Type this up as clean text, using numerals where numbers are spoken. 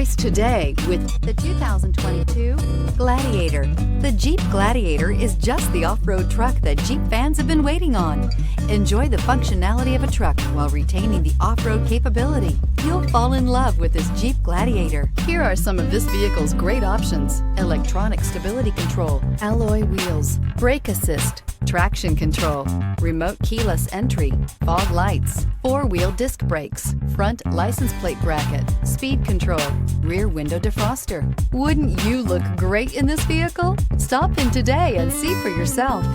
Today with the 2022 Gladiator. The Jeep Gladiator is just the off-road truck that Jeep fans have been waiting on. Enjoy the functionality of a truck while retaining the off-road capability. You'll fall in love with this Jeep Gladiator. Here are some of this vehicle's great options: electronic stability control, alloy wheels, brake assist, traction control, remote keyless entry, fog lights, four-wheel disc brakes, front license plate bracket, speed control, rear window defroster. Wouldn't you look great in this vehicle? Stop in today and see for yourself.